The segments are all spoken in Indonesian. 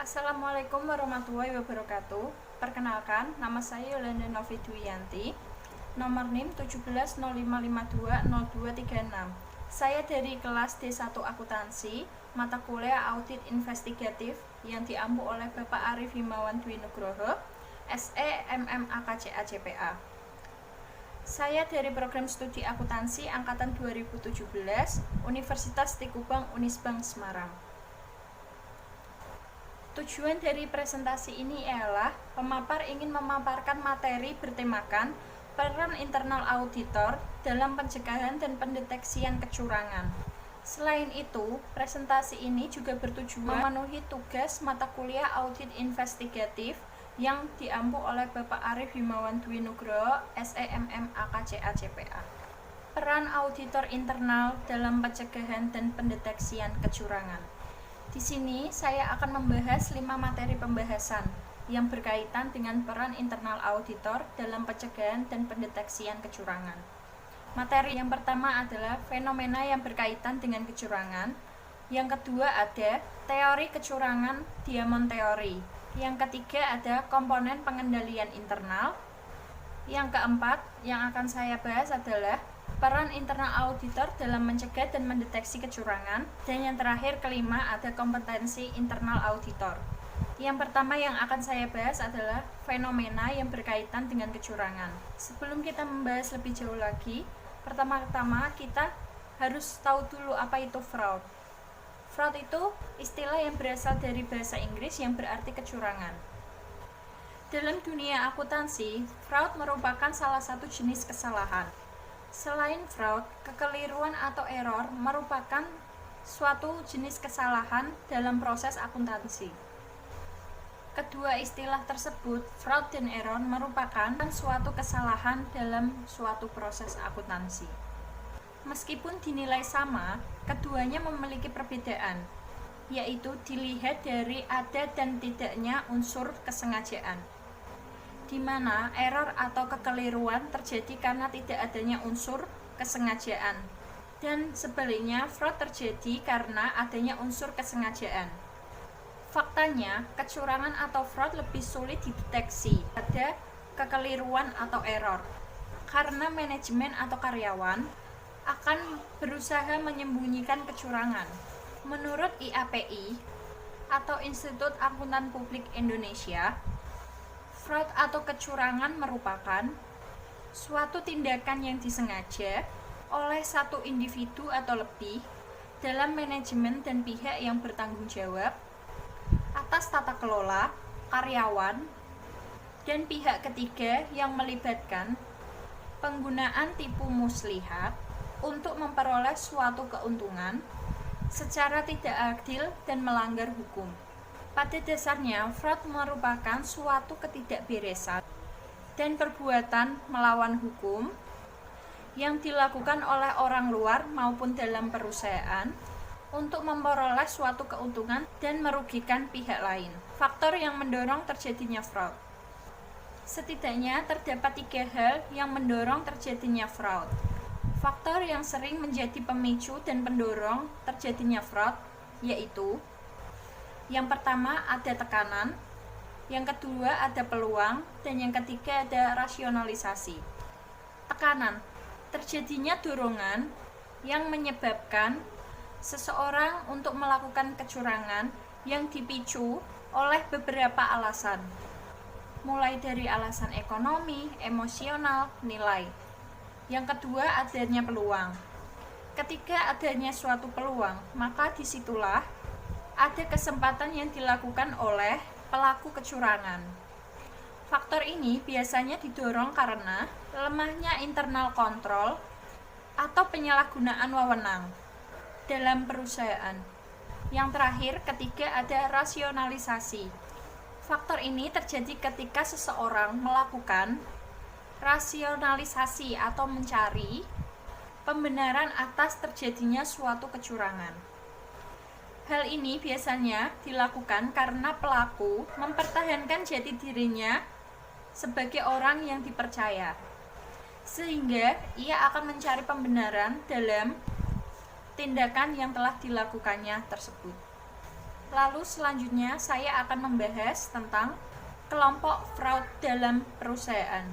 Assalamualaikum warahmatullahi wabarakatuh. Perkenalkan, nama saya Yolanda Novi Dwiyanti, nomor NIM 1705520236. Saya dari kelas D1 Akuntansi, mata kuliah Audit Investigatif yang diampu oleh Bapak Arif Himawan Dwi Nugroho, SE MMAKCA CPA. Saya dari program studi akuntansi angkatan 2017, Universitas Tikubang Unisbank Semarang. Tujuan dari presentasi ini ialah pemapar ingin memaparkan materi bertemakan peran internal auditor dalam pencegahan dan pendeteksian kecurangan. Selain itu, presentasi ini juga bertujuan memenuhi tugas mata kuliah audit investigatif yang diampu oleh Bapak Arif Himawan Dwi Nugroho, SEMMAKCA CPA. Peran auditor internal dalam pencegahan dan pendeteksian kecurangan. Di sini saya akan membahas 5 materi pembahasan yang berkaitan dengan peran internal auditor dalam pencegahan dan pendeteksian kecurangan. Materi yang pertama adalah fenomena yang berkaitan dengan kecurangan. Yang kedua ada teori kecurangan Diamond Theory. Yang ketiga ada komponen pengendalian internal. Yang keempat yang akan saya bahas adalah peran internal auditor dalam mencegah dan mendeteksi kecurangan. Dan yang terakhir kelima ada kompetensi internal auditor. Yang pertama yang akan saya bahas adalah fenomena yang berkaitan dengan kecurangan. Sebelum kita membahas lebih jauh lagi, pertama-tama kita harus tahu dulu apa itu fraud. Fraud itu istilah yang berasal dari bahasa Inggris yang berarti kecurangan. Dalam dunia akuntansi, fraud merupakan salah satu jenis kesalahan. Selain fraud, kekeliruan atau error merupakan suatu jenis kesalahan dalam proses akuntansi. Kedua istilah tersebut, fraud dan error, merupakan suatu kesalahan dalam suatu proses akuntansi. Meskipun dinilai sama, keduanya memiliki perbedaan, yaitu dilihat dari ada dan tidaknya unsur kesengajaan, di mana error atau kekeliruan terjadi karena tidak adanya unsur kesengajaan, dan sebaliknya fraud terjadi karena adanya unsur kesengajaan. Faktanya, kecurangan atau fraud lebih sulit dideteksi pada kekeliruan atau error, karena manajemen atau karyawan akan berusaha menyembunyikan kecurangan. Menurut IAPI atau Institut Akuntan Publik Indonesia, fraud atau kecurangan merupakan suatu tindakan yang disengaja oleh satu individu atau lebih dalam manajemen dan pihak yang bertanggung jawab atas tata kelola, karyawan, dan pihak ketiga yang melibatkan penggunaan tipu muslihat untuk memperoleh suatu keuntungan secara tidak adil dan melanggar hukum. Pada dasarnya, fraud merupakan suatu ketidakberesan dan perbuatan melawan hukum yang dilakukan oleh orang luar maupun dalam perusahaan untuk memperoleh suatu keuntungan dan merugikan pihak lain. Faktor yang mendorong terjadinya fraud. Setidaknya terdapat 3 hal yang mendorong terjadinya fraud. Faktor yang sering menjadi pemicu dan pendorong terjadinya fraud yaitu: yang pertama ada tekanan, yang kedua ada peluang, dan yang ketiga ada rasionalisasi. Tekanan, terjadinya dorongan yang menyebabkan seseorang untuk melakukan kecurangan yang dipicu oleh beberapa alasan, mulai dari alasan ekonomi, emosional, nilai. Yang kedua adanya peluang. Ketika adanya suatu peluang, maka disitulah ada kesempatan yang dilakukan oleh pelaku kecurangan. Faktor ini biasanya didorong karena lemahnya internal kontrol atau penyalahgunaan wewenang dalam perusahaan. Yang terakhir, ketiga ada rasionalisasi. Faktor ini terjadi ketika seseorang melakukan rasionalisasi atau mencari pembenaran atas terjadinya suatu kecurangan. Hal ini biasanya dilakukan karena pelaku mempertahankan jati dirinya sebagai orang yang dipercaya, sehingga ia akan mencari pembenaran dalam tindakan yang telah dilakukannya tersebut. Lalu selanjutnya saya akan membahas tentang kelompok fraud dalam perusahaan.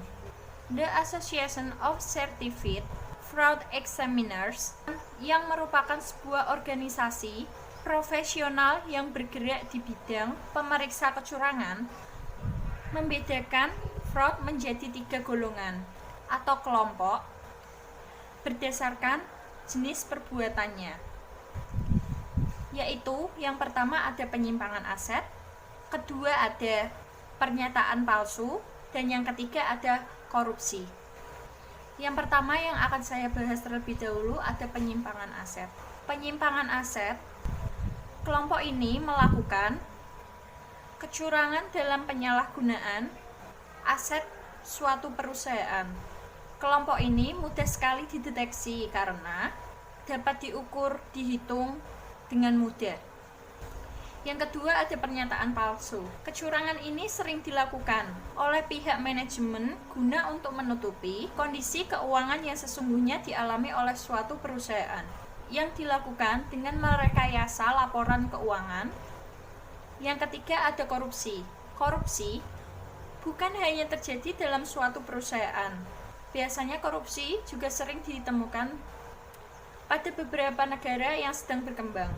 The Association of Certified Fraud Examiners, yang merupakan sebuah organisasi profesional yang bergerak di bidang pemeriksa kecurangan, membedakan fraud menjadi 3 golongan atau kelompok berdasarkan jenis perbuatannya, yaitu yang pertama ada penyimpangan aset, kedua ada pernyataan palsu, dan yang ketiga ada korupsi. Yang pertama yang akan saya bahas terlebih dahulu ada penyimpangan aset. Penyimpangan aset, kelompok ini melakukan kecurangan dalam penyalahgunaan aset suatu perusahaan. Kelompok ini mudah sekali dideteksi karena dapat diukur, dihitung dengan mudah. Yang kedua ada pernyataan palsu. Kecurangan ini sering dilakukan oleh pihak manajemen guna untuk menutupi kondisi keuangan yang sesungguhnya dialami oleh suatu perusahaan, yang dilakukan dengan merekayasa laporan keuangan. Yang ketiga ada korupsi. Korupsi bukan hanya terjadi dalam suatu perusahaan. Biasanya korupsi juga sering ditemukan pada beberapa negara yang sedang berkembang.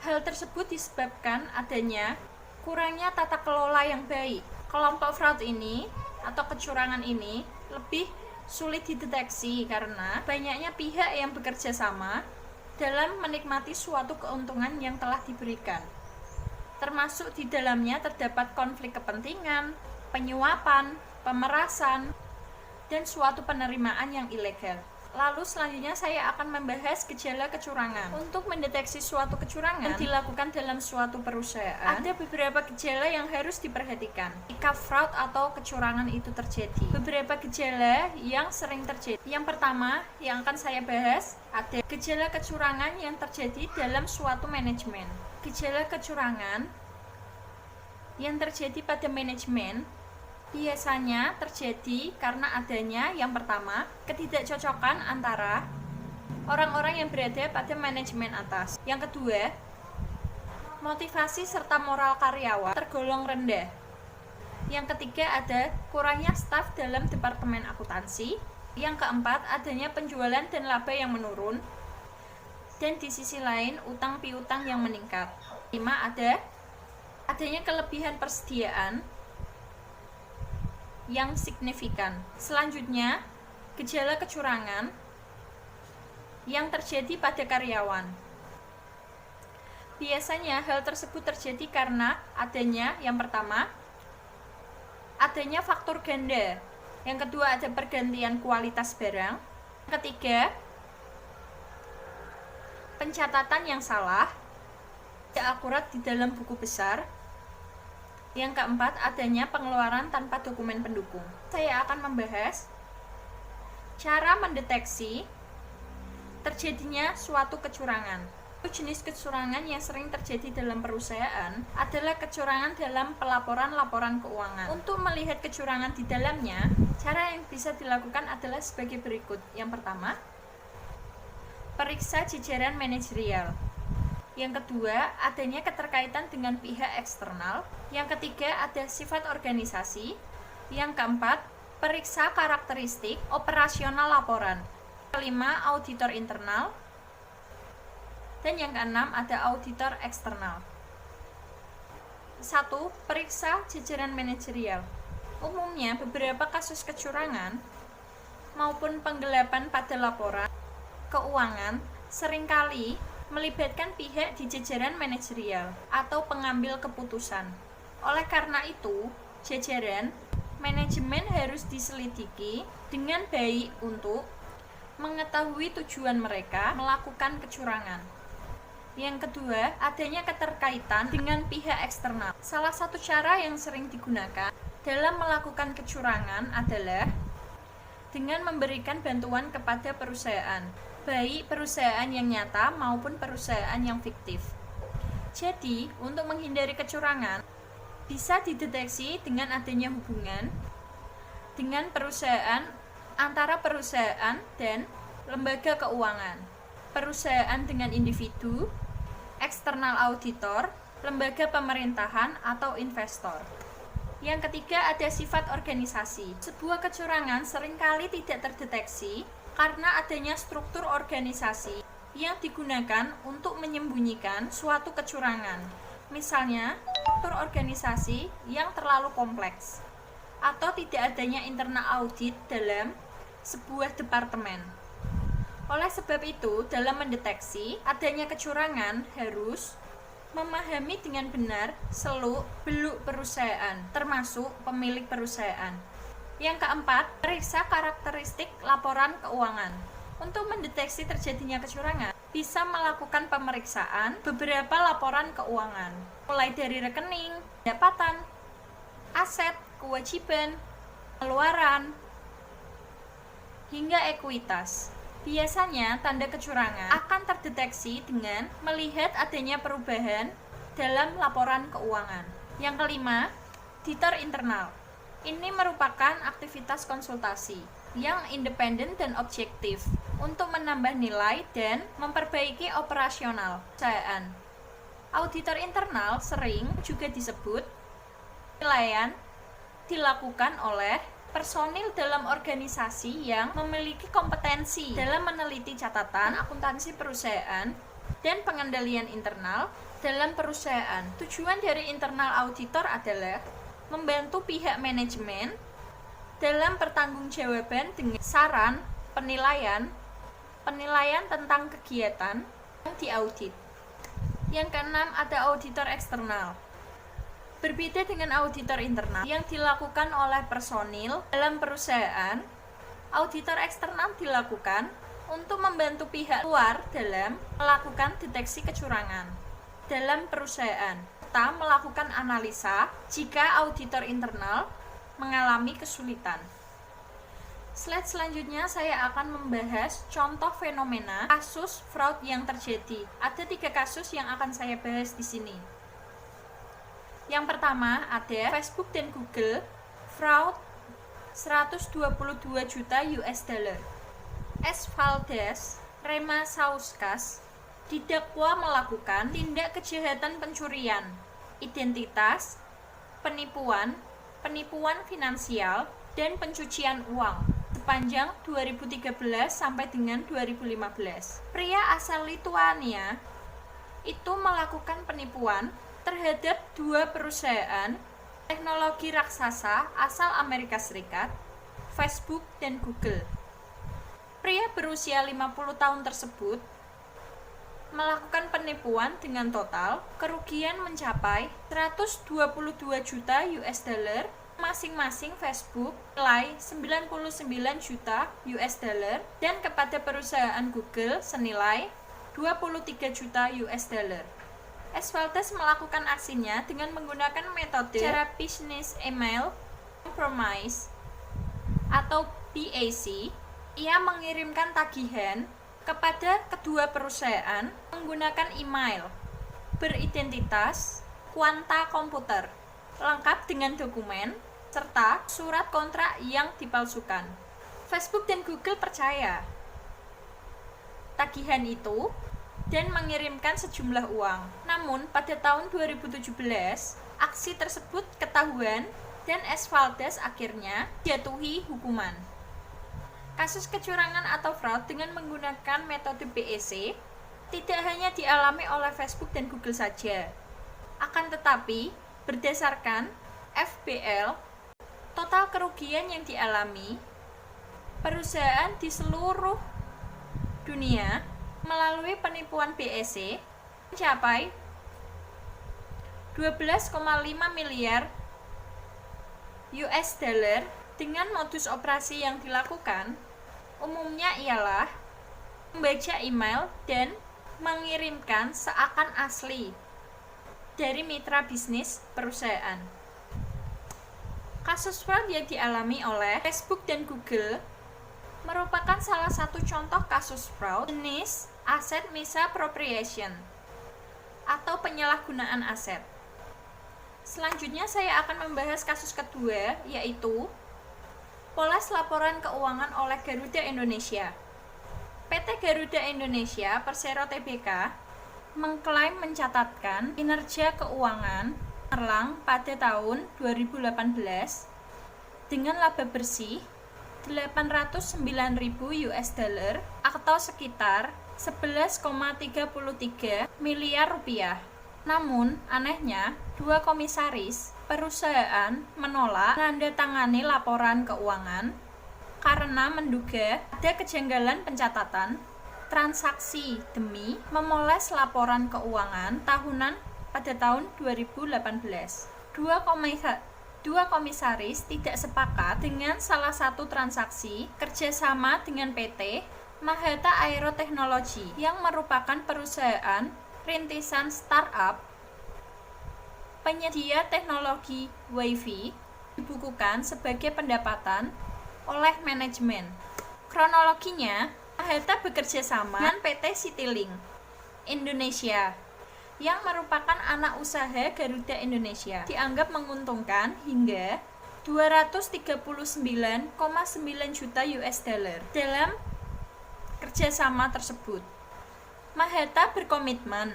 Hal tersebut disebabkan adanya kurangnya tata kelola yang baik. Kelompok fraud ini atau kecurangan ini lebih sulit dideteksi karena banyaknya pihak yang bekerja sama dalam menikmati suatu keuntungan yang telah diberikan. Termasuk di dalamnya terdapat konflik kepentingan, penyuapan, pemerasan, dan suatu penerimaan yang ilegal. Lalu selanjutnya saya akan membahas gejala kecurangan. Untuk mendeteksi suatu kecurangan yang dilakukan dalam suatu perusahaan, ada beberapa gejala yang harus diperhatikan jika fraud atau kecurangan itu terjadi. Beberapa gejala yang sering terjadi. Yang pertama yang akan saya bahas ada gejala kecurangan yang terjadi dalam suatu manajemen. Gejala kecurangan yang terjadi pada manajemen biasanya terjadi karena adanya yang pertama, ketidakcocokan antara orang-orang yang berada pada manajemen atas. Yang kedua, motivasi serta moral karyawan tergolong rendah. Yang ketiga ada kurangnya staf dalam departemen akuntansi. Yang keempat, adanya penjualan dan laba yang menurun. Dan di sisi lain, utang piutang yang meningkat. 5 adanya kelebihan persediaan yang signifikan. Selanjutnya, gejala kecurangan yang terjadi pada karyawan. Biasanya hal tersebut terjadi karena adanya yang pertama, adanya faktor ganda. Yang kedua ada pergantian kualitas barang. Yang ketiga, pencatatan yang salah, tidak akurat di dalam buku besar. Yang keempat, adanya pengeluaran tanpa dokumen pendukung. Saya akan membahas cara mendeteksi terjadinya suatu kecurangan. Jenis kecurangan yang sering terjadi dalam perusahaan adalah kecurangan dalam pelaporan-laporan keuangan. Untuk melihat kecurangan di dalamnya, cara yang bisa dilakukan adalah sebagai berikut. Yang pertama, periksa jajaran manajerial. Yang kedua, adanya keterkaitan dengan pihak eksternal. Yang ketiga, ada sifat organisasi. Yang keempat, periksa karakteristik operasional laporan. Kelima, auditor internal. Dan yang keenam, ada auditor eksternal. 1. Periksa jajaran manajerial. Umumnya, beberapa kasus kecurangan maupun penggelapan pada laporan keuangan seringkali melibatkan pihak di jajaran manajerial atau pengambil keputusan. Oleh karena itu, jajaran manajemen harus diselidiki dengan baik untuk mengetahui tujuan mereka melakukan kecurangan. Yang kedua, adanya keterkaitan dengan pihak eksternal. Salah satu cara yang sering digunakan dalam melakukan kecurangan adalah dengan memberikan bantuan kepada perusahaan, baik perusahaan yang nyata maupun perusahaan yang fiktif. Jadi, untuk menghindari kecurangan, bisa dideteksi dengan adanya hubungan dengan perusahaan, antara perusahaan dan lembaga keuangan, perusahaan dengan individu, eksternal auditor, lembaga pemerintahan, atau investor. Yang ketiga, ada sifat organisasi. Sebuah kecurangan seringkali tidak terdeteksi karena adanya struktur organisasi yang digunakan untuk menyembunyikan suatu kecurangan. Misalnya, struktur organisasi yang terlalu kompleks atau tidak adanya internal audit dalam sebuah departemen. Oleh sebab itu, dalam mendeteksi adanya kecurangan harus memahami dengan benar seluk-beluk perusahaan, termasuk pemilik perusahaan. Yang keempat, periksa karakteristik laporan keuangan. Untuk mendeteksi terjadinya kecurangan, bisa melakukan pemeriksaan beberapa laporan keuangan, mulai dari rekening, pendapatan, aset, kewajiban, pengeluaran, hingga ekuitas. Biasanya, tanda kecurangan akan terdeteksi dengan melihat adanya perubahan dalam laporan keuangan. Yang kelima, auditor internal. Ini merupakan aktivitas konsultasi yang independen dan objektif untuk menambah nilai dan memperbaiki operasional perusahaan. Auditor internal sering juga disebut penilaian dilakukan oleh personil dalam organisasi yang memiliki kompetensi dalam meneliti catatan akuntansi perusahaan dan pengendalian internal dalam perusahaan. Tujuan dari internal auditor adalah membantu pihak manajemen dalam pertanggungjawaban dengan saran, penilaian tentang kegiatan yang diaudit. Yang keenam, ada auditor eksternal. Berbeda dengan auditor internal yang dilakukan oleh personil dalam perusahaan, auditor eksternal dilakukan untuk membantu pihak luar dalam melakukan deteksi kecurangan dalam perusahaan, serta melakukan analisa jika auditor internal mengalami kesulitan. Slide selanjutnya saya akan membahas contoh fenomena kasus fraud yang terjadi. Ada 3 kasus yang akan saya bahas di sini. Yang pertama, ada Facebook dan Google fraud 122 juta US dollar. S. Valdez Remasauskas didakwa melakukan tindak kejahatan pencurian identitas, penipuan finansial, dan pencucian uang sepanjang 2013 sampai dengan 2015. Pria asal Lituania itu melakukan penipuan terhadap 2 perusahaan teknologi raksasa asal Amerika Serikat, Facebook dan Google. Pria berusia 50 tahun tersebut melakukan penipuan dengan total kerugian mencapai 122 juta US dollar, masing-masing Facebook nilai 99 juta US dollar dan kepada perusahaan Google senilai 23 juta US dollar. S. Valdez melakukan aksinya dengan menggunakan metode cara business email compromise atau BAC. Ia mengirimkan tagihan kepada kedua perusahaan menggunakan email beridentitas Quanta Komputer, lengkap dengan dokumen serta surat kontrak yang dipalsukan. Facebook dan Google percaya tagihan itu dan mengirimkan sejumlah uang. Namun, pada tahun 2017, aksi tersebut ketahuan dan S. Valdez akhirnya jatuhi hukuman. Kasus kecurangan atau fraud dengan menggunakan metode BAC tidak hanya dialami oleh Facebook dan Google saja. Akan tetapi, berdasarkan FBL, total kerugian yang dialami perusahaan di seluruh dunia melalui penipuan BAC mencapai 12,5 miliar US dollar. Dengan modus operasi yang dilakukan umumnya ialah membaca email dan mengirimkan seakan asli dari mitra bisnis perusahaan. Kasus fraud yang dialami oleh Facebook dan Google merupakan salah satu contoh kasus fraud jenis asset misappropriation atau penyalahgunaan aset. Selanjutnya saya akan membahas kasus kedua, yaitu poles laporan keuangan oleh Garuda Indonesia. PT Garuda Indonesia Persero Tbk mengklaim mencatatkan kinerja keuangan cemerlang pada tahun 2018 dengan laba bersih 809.000 US dollar atau sekitar 11,33 miliar rupiah. Namun, anehnya, dua komisaris perusahaan menolak menandatangani laporan keuangan karena menduga ada kejanggalan pencatatan transaksi demi memoles laporan keuangan tahunan pada tahun 2018. Dua komisaris tidak sepakat dengan salah satu transaksi kerjasama dengan PT Mahata Aerotechnology yang merupakan perusahaan rintisan startup penyedia teknologi Wi-Fi dibukukan sebagai pendapatan oleh manajemen. Kronologinya, Mahata bekerja sama dengan PT Citylink Indonesia yang merupakan anak usaha Garuda Indonesia, dianggap menguntungkan hingga 239,9 juta US dollar dalam kerjasama tersebut. Mahata berkomitmen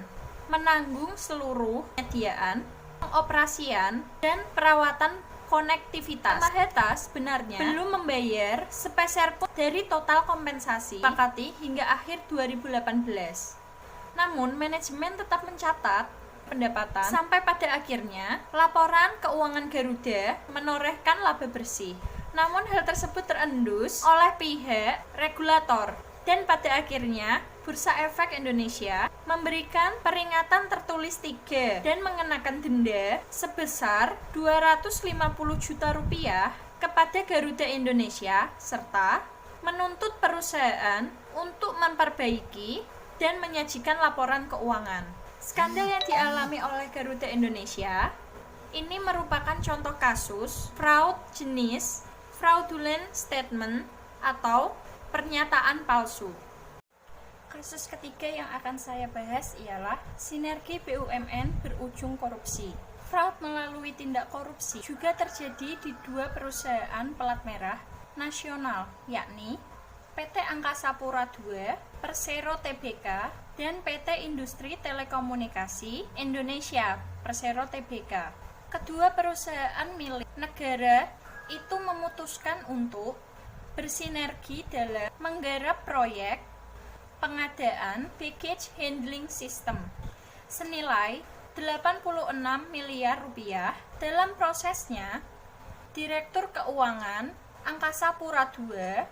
menanggung seluruh penyediaan, pengoperasian, dan perawatan konektivitas. Mahata sebenarnya belum membayar sepeserpun dari total kompensasi disepakati hingga akhir 2018. Namun, manajemen tetap mencatat pendapatan sampai pada akhirnya laporan keuangan Garuda menorehkan laba bersih. Namun, hal tersebut terendus oleh pihak regulator dan pada akhirnya Bursa Efek Indonesia memberikan peringatan tertulis 3 dan mengenakan denda sebesar 250 juta rupiah kepada Garuda Indonesia serta menuntut perusahaan untuk memperbaiki dan menyajikan laporan keuangan. Skandal yang dialami oleh Garuda Indonesia ini merupakan contoh kasus fraud jenis fraudulent statement atau pernyataan palsu. Kasus ketiga yang akan saya bahas ialah sinergi BUMN berujung korupsi. Fraud melalui tindak korupsi juga terjadi di dua perusahaan pelat merah nasional, yakni PT Angkasa Pura II, Persero Tbk, dan PT Industri Telekomunikasi Indonesia, Persero Tbk. Kedua perusahaan milik negara itu memutuskan untuk bersinergi dalam menggarap proyek pengadaan baggage handling system senilai 86 miliar rupiah. Dalam prosesnya, Direktur Keuangan Angkasa Pura II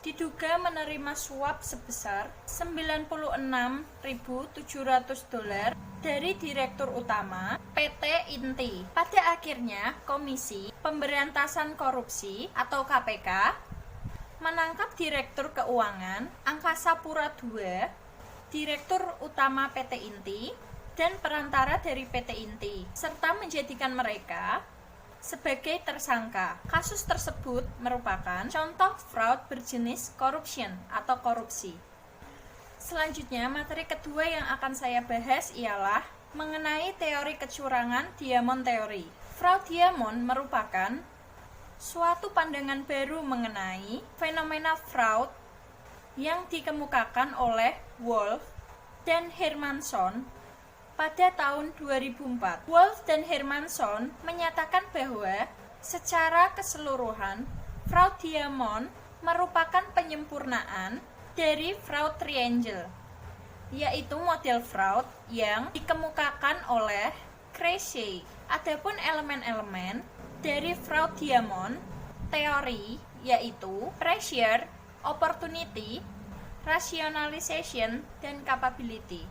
diduga menerima suap sebesar 96.700 dolar dari Direktur Utama PT Inti. Pada akhirnya, Komisi Pemberantasan Korupsi atau KPK menangkap Direktur Keuangan Angkasa Pura II, Direktur Utama PT Inti, dan perantara dari PT Inti, serta menjadikan mereka sebagai tersangka. Kasus tersebut merupakan contoh fraud berjenis corruption atau korupsi. Selanjutnya, materi kedua yang akan saya bahas ialah mengenai teori kecurangan Diamond Theory. Fraud Diamond merupakan suatu pandangan baru mengenai fenomena fraud yang dikemukakan oleh Wolf dan Hermanson pada tahun 2004. Wolf dan Hermanson menyatakan bahwa secara keseluruhan fraud Diamond merupakan penyempurnaan dari fraud triangle, yaitu model fraud yang dikemukakan oleh Krejci. Adapun elemen-elemen dari fraud Diamond teori yaitu pressure, opportunity, rationalization, dan capability.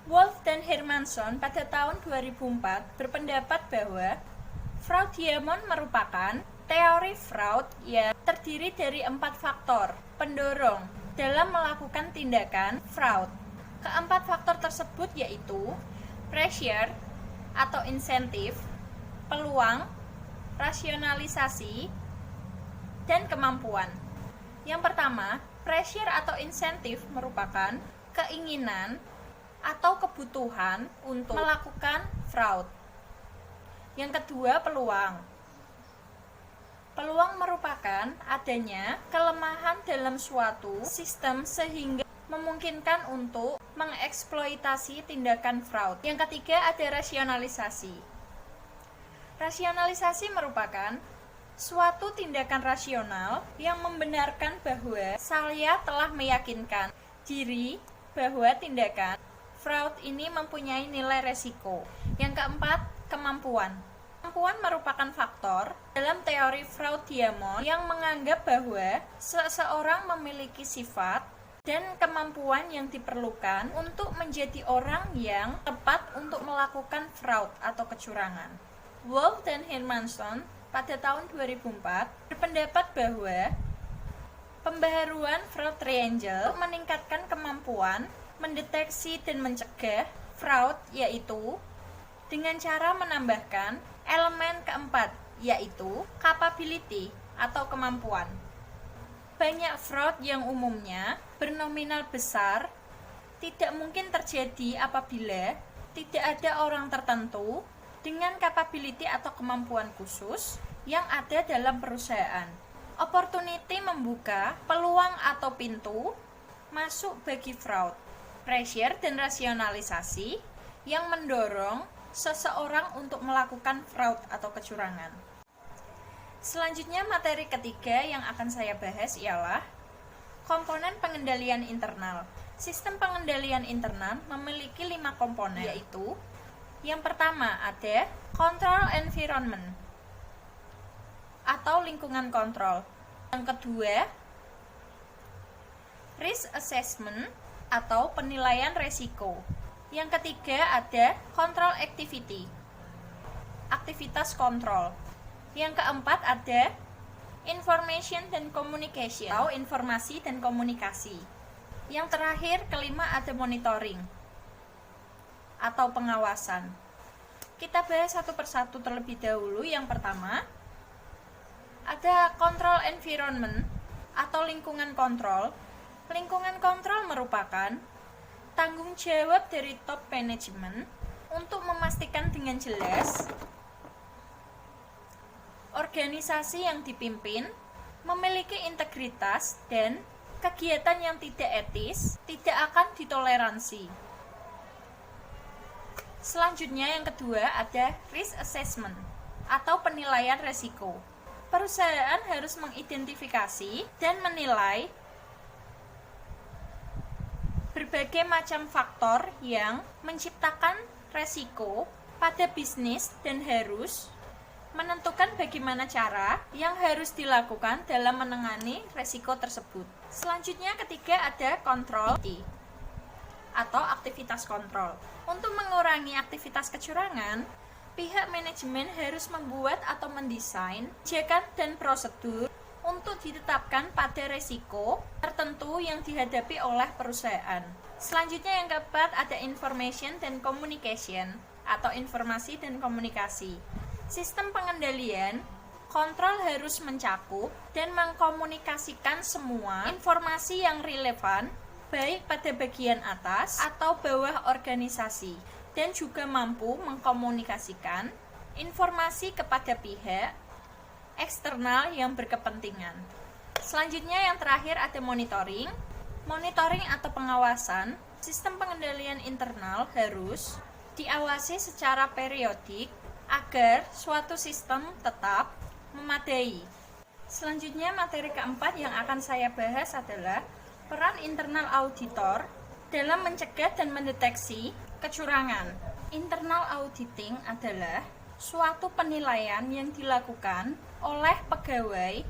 Wolf dan Hermanson pada tahun 2004 berpendapat bahwa fraud Diamond merupakan teori fraud yang terdiri dari 4 faktor pendorong dalam melakukan tindakan fraud. Keempat faktor tersebut yaitu pressure atau insentif, peluang, rasionalisasi, dan kemampuan. Yang pertama, pressure atau insentif merupakan keinginan atau kebutuhan untuk melakukan fraud. Yang kedua, peluang. Peluang merupakan adanya kelemahan dalam suatu sistem sehingga memungkinkan untuk mengeksploitasi tindakan fraud. Yang ketiga ada rasionalisasi. Rasionalisasi merupakan suatu tindakan rasional yang membenarkan bahwa saya telah meyakinkan diri bahwa tindakan fraud ini mempunyai nilai resiko. Yang keempat, kemampuan. Kemampuan merupakan faktor dalam teori Freudian yang menganggap bahwa seseorang memiliki sifat dan kemampuan yang diperlukan untuk menjadi orang yang tepat untuk melakukan fraud atau kecurangan. Wolff dan Hermanson pada tahun 2004 berpendapat bahwa pembaharuan fraud triangle meningkatkan kemampuan mendeteksi dan mencegah fraud, yaitu dengan cara menambahkan elemen keempat, yaitu capability atau kemampuan. Banyak fraud yang umumnya bernominal besar tidak mungkin terjadi apabila tidak ada orang tertentu dengan capability atau kemampuan khusus yang ada dalam perusahaan. Opportunity membuka peluang atau pintu masuk bagi fraud. Pressure dan rasionalisasi yang mendorong seseorang untuk melakukan fraud atau kecurangan. Selanjutnya materi ketiga yang akan saya bahas ialah komponen pengendalian internal. Sistem pengendalian internal memiliki 5 komponen, yaitu yang pertama ada control environment atau lingkungan kontrol. Yang kedua, risk assessment atau penilaian resiko. Yang ketiga ada control activity, aktivitas kontrol. Yang keempat ada information dan communication atau informasi dan komunikasi. Yang terakhir, kelima ada monitoring atau pengawasan. Kita bahas satu persatu terlebih dahulu. Yang pertama ada control environment atau lingkungan kontrol. Lingkungan kontrol merupakan tanggung jawab dari top management untuk memastikan dengan jelas organisasi yang dipimpin memiliki integritas dan kegiatan yang tidak etis tidak akan ditoleransi. Selanjutnya yang kedua ada risk assessment atau penilaian resiko. Perusahaan harus mengidentifikasi dan menilai berbagai macam faktor yang menciptakan resiko pada bisnis dan harus menentukan bagaimana cara yang harus dilakukan dalam menangani resiko tersebut. Selanjutnya ketiga ada kontrol atau aktivitas kontrol. Untuk mengurangi aktivitas kecurangan, pihak manajemen harus membuat atau mendesain kebijakan dan prosedur untuk ditetapkan pada resiko tertentu yang dihadapi oleh perusahaan. Selanjutnya yang keempat ada information dan communication atau informasi dan komunikasi. Sistem pengendalian kontrol harus mencakup dan mengkomunikasikan semua informasi yang relevan baik pada bagian atas atau bawah organisasi dan juga mampu mengkomunikasikan informasi kepada pihak eksternal yang berkepentingan. Selanjutnya yang terakhir ada monitoring. Monitoring atau pengawasan. Sistem pengendalian internal harus diawasi secara periodik agar suatu sistem tetap memadai. Selanjutnya materi keempat yang akan saya bahas adalah peran internal auditor dalam mencegah dan mendeteksi kecurangan. Internal auditing adalah suatu penilaian yang dilakukan oleh pegawai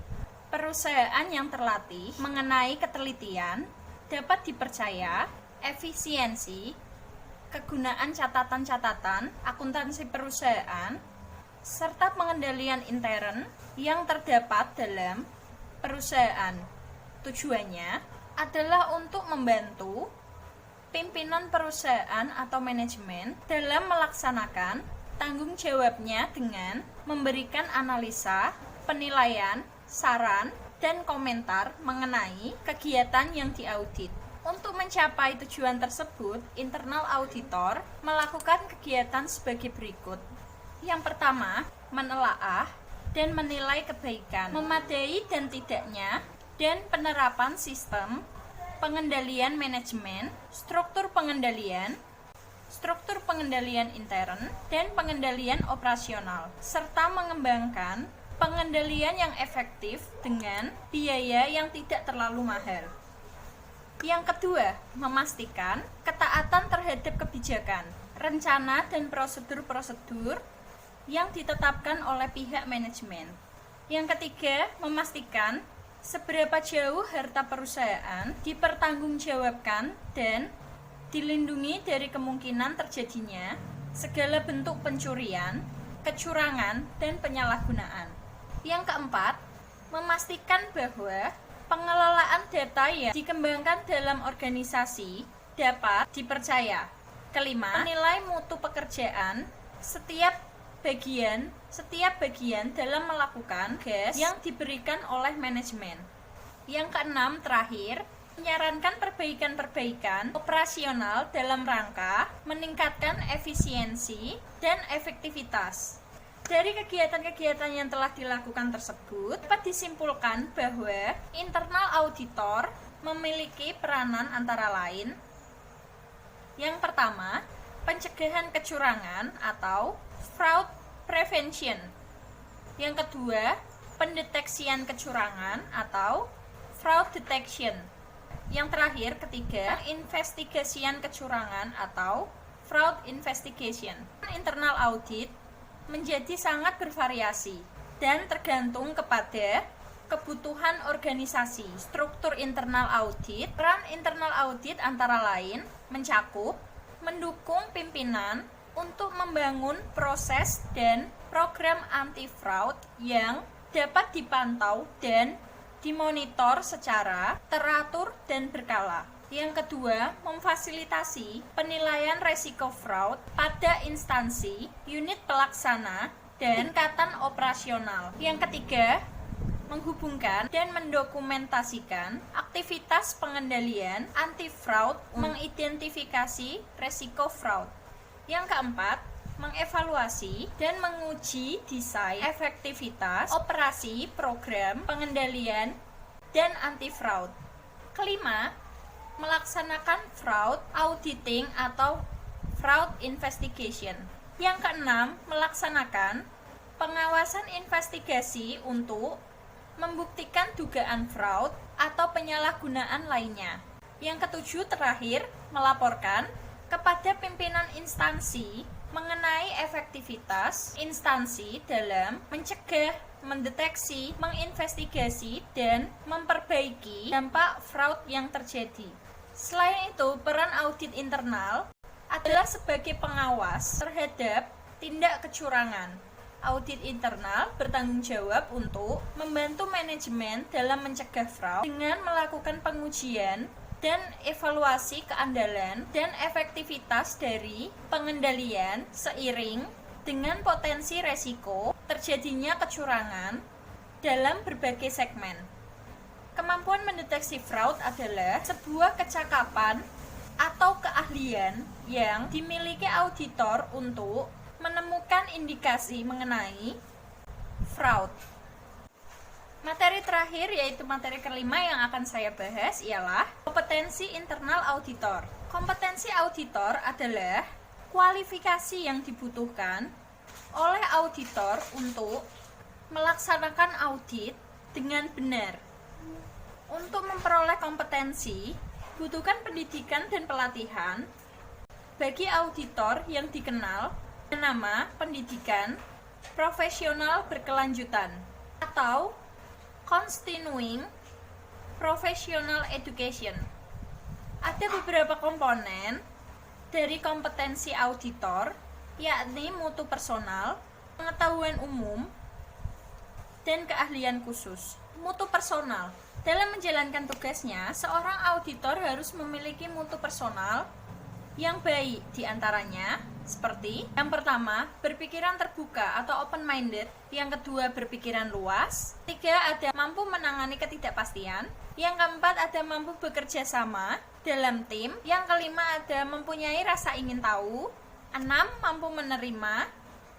perusahaan yang terlatih mengenai ketelitian, dapat dipercaya, efisiensi, kegunaan catatan-catatan akuntansi perusahaan, serta pengendalian intern yang terdapat dalam perusahaan. Tujuannya adalah untuk membantu pimpinan perusahaan atau manajemen dalam melaksanakan tanggung jawabnya dengan memberikan analisa, penilaian, saran, dan komentar mengenai kegiatan yang diaudit. Untuk mencapai tujuan tersebut, internal auditor melakukan kegiatan sebagai berikut. Yang pertama, menelaah dan menilai kebaikan, memadai dan tidaknya, dan penerapan sistem pengendalian manajemen, struktur pengendalian intern, dan pengendalian operasional, serta mengembangkan pengendalian yang efektif dengan biaya yang tidak terlalu mahal. Yang kedua, memastikan ketaatan terhadap kebijakan, rencana, dan prosedur-prosedur yang ditetapkan oleh pihak manajemen. Yang ketiga, memastikan seberapa jauh harta perusahaan dipertanggungjawabkan dan dilindungi dari kemungkinan terjadinya segala bentuk pencurian, kecurangan, dan penyalahgunaan. Yang keempat, memastikan bahwa pengelolaan data yang dikembangkan dalam organisasi dapat dipercaya. Kelima, menilai mutu pekerjaan setiap bagian dalam melakukan tugas yang diberikan oleh manajemen. Yang keenam, terakhir, menyarankan perbaikan-perbaikan operasional dalam rangka meningkatkan efisiensi dan efektivitas. Dari kegiatan-kegiatan yang telah dilakukan tersebut, dapat disimpulkan bahwa internal auditor memiliki peranan antara lain: yang pertama, pencegahan kecurangan atau fraud prevention. Yang kedua, pendeteksian kecurangan atau fraud detection. Yang terakhir, ketiga, investigasian kecurangan atau fraud investigation. Internal audit menjadi sangat bervariasi dan tergantung kepada kebutuhan organisasi. Struktur internal audit, peran internal audit antara lain mencakup mendukung pimpinan untuk membangun proses dan program anti-fraud yang dapat dipantau dan dimonitor secara teratur dan berkala. Yang kedua, memfasilitasi penilaian resiko fraud pada instansi, unit pelaksana, dan tingkatan operasional. Yang ketiga, menghubungkan dan mendokumentasikan aktivitas pengendalian anti-fraud, mengidentifikasi resiko fraud. Yang keempat, mengevaluasi dan menguji desain efektivitas operasi program pengendalian dan anti-fraud. Kelima, melaksanakan fraud auditing atau fraud investigation. Yang keenam, melaksanakan pengawasan investigasi untuk membuktikan dugaan fraud atau penyalahgunaan lainnya. Yang ketujuh, terakhir, melaporkan kepada pimpinan instansi mengenai efektivitas instansi dalam mencegah, mendeteksi, menginvestigasi, dan memperbaiki dampak fraud yang terjadi. Selain itu, peran audit internal adalah sebagai pengawas terhadap tindak kecurangan. Audit internal bertanggung jawab untuk membantu manajemen dalam mencegah fraud dengan melakukan pengujian dan evaluasi keandalan dan efektivitas dari pengendalian seiring dengan potensi resiko terjadinya kecurangan dalam berbagai segmen. Kemampuan mendeteksi fraud adalah sebuah kecakapan atau keahlian yang dimiliki auditor untuk menemukan indikasi mengenai fraud. Materi terakhir, yaitu materi kelima yang akan saya bahas, ialah kompetensi internal auditor. Kompetensi auditor adalah kualifikasi yang dibutuhkan oleh auditor untuk melaksanakan audit dengan benar. Untuk memperoleh kompetensi, butuhkan pendidikan dan pelatihan bagi auditor yang dikenal dengan nama pendidikan profesional berkelanjutan atau Continuing Professional Education. Ada beberapa komponen dari kompetensi auditor, yakni mutu personal, pengetahuan umum, dan keahlian khusus. Mutu personal. Dalam menjalankan tugasnya, seorang auditor harus memiliki mutu personal yang baik, diantaranya seperti yang pertama, berpikiran terbuka atau open-minded. Yang kedua, berpikiran luas. Tiga, ada mampu menangani ketidakpastian. Yang keempat, ada mampu bekerja sama dalam tim. Yang kelima, ada mempunyai rasa ingin tahu. 6, mampu menerima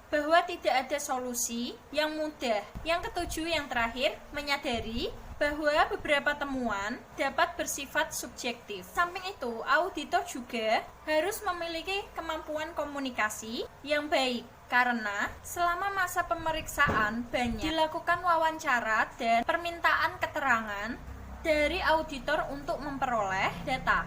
bahwa tidak ada solusi yang mudah. Yang ketujuh, yang terakhir, menyadari bahwa beberapa temuan dapat bersifat subjektif. Samping itu, auditor juga harus memiliki kemampuan komunikasi yang baik, karena selama masa pemeriksaan banyak dilakukan wawancara dan permintaan keterangan dari auditor untuk memperoleh data.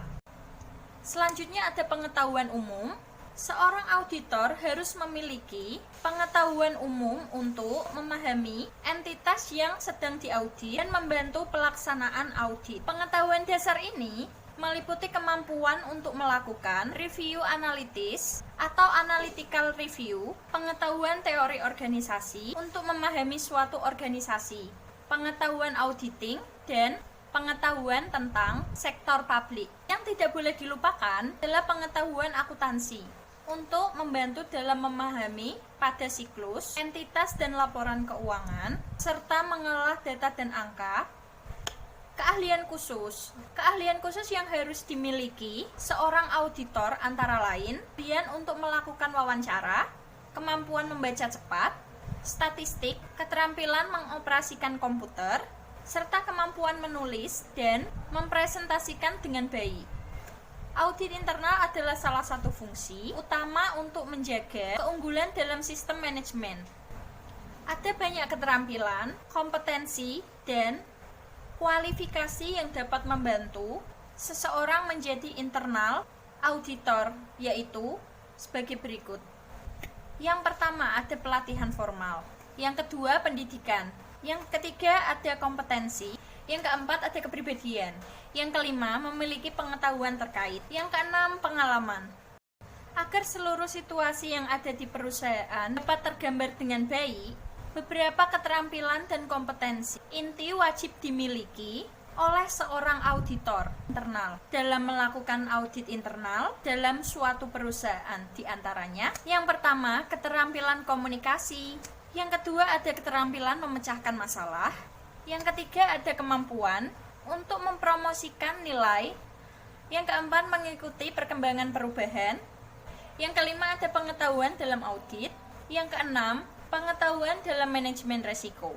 Selanjutnya ada pengetahuan umum. Seorang auditor harus memiliki pengetahuan umum untuk memahami entitas yang sedang diaudit dan membantu pelaksanaan audit. Pengetahuan dasar ini meliputi kemampuan untuk melakukan review analitis atau analytical review, pengetahuan teori organisasi untuk memahami suatu organisasi, pengetahuan auditing, dan pengetahuan tentang sektor publik. Yang tidak boleh dilupakan adalah pengetahuan akuntansi untuk membantu dalam memahami pada siklus, entitas dan laporan keuangan, serta mengolah data dan angka. Keahlian khusus yang harus dimiliki seorang auditor antara lain keahlian untuk melakukan wawancara, kemampuan membaca cepat, statistik, keterampilan mengoperasikan komputer, serta kemampuan menulis dan mempresentasikan dengan baik. Audit internal adalah salah satu fungsi utama untuk menjaga keunggulan dalam sistem manajemen. Ada banyak keterampilan, kompetensi, dan kualifikasi yang dapat membantu seseorang menjadi internal auditor, yaitu sebagai berikut. Yang pertama ada pelatihan formal, yang kedua pendidikan, yang ketiga ada kompetensi, yang keempat ada kepribadian, yang kelima memiliki pengetahuan terkait, yang keenam pengalaman. Agar seluruh situasi yang ada di perusahaan dapat tergambar dengan baik, beberapa keterampilan dan kompetensi inti wajib dimiliki oleh seorang auditor internal dalam melakukan audit internal dalam suatu perusahaan. Di antaranya, yang pertama keterampilan komunikasi, yang kedua ada keterampilan memecahkan masalah, yang ketiga ada kemampuan untuk mempromosikan nilai, yang keempat mengikuti perkembangan perubahan, yang kelima ada pengetahuan dalam audit, yang keenam pengetahuan dalam manajemen risiko.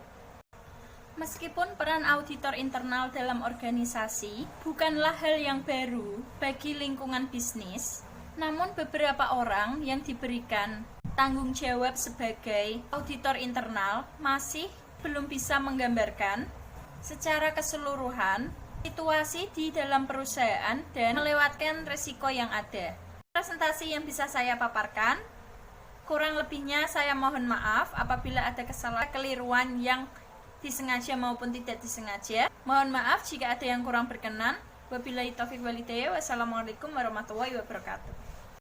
Meskipun peran auditor internal dalam organisasi bukanlah hal yang baru bagi lingkungan bisnis, namun beberapa orang yang diberikan tanggung jawab sebagai auditor internal masih belum bisa menggambarkan secara keseluruhan situasi di dalam perusahaan dan melewatkan risiko yang ada. Presentasi yang bisa saya paparkan, kurang lebihnya saya mohon maaf apabila ada kesalahan keliruan yang disengaja maupun tidak disengaja. Mohon maaf jika ada yang kurang berkenan. Wabillahi taufiq wal hidayah. Wassalamualaikum warahmatullahi wabarakatuh.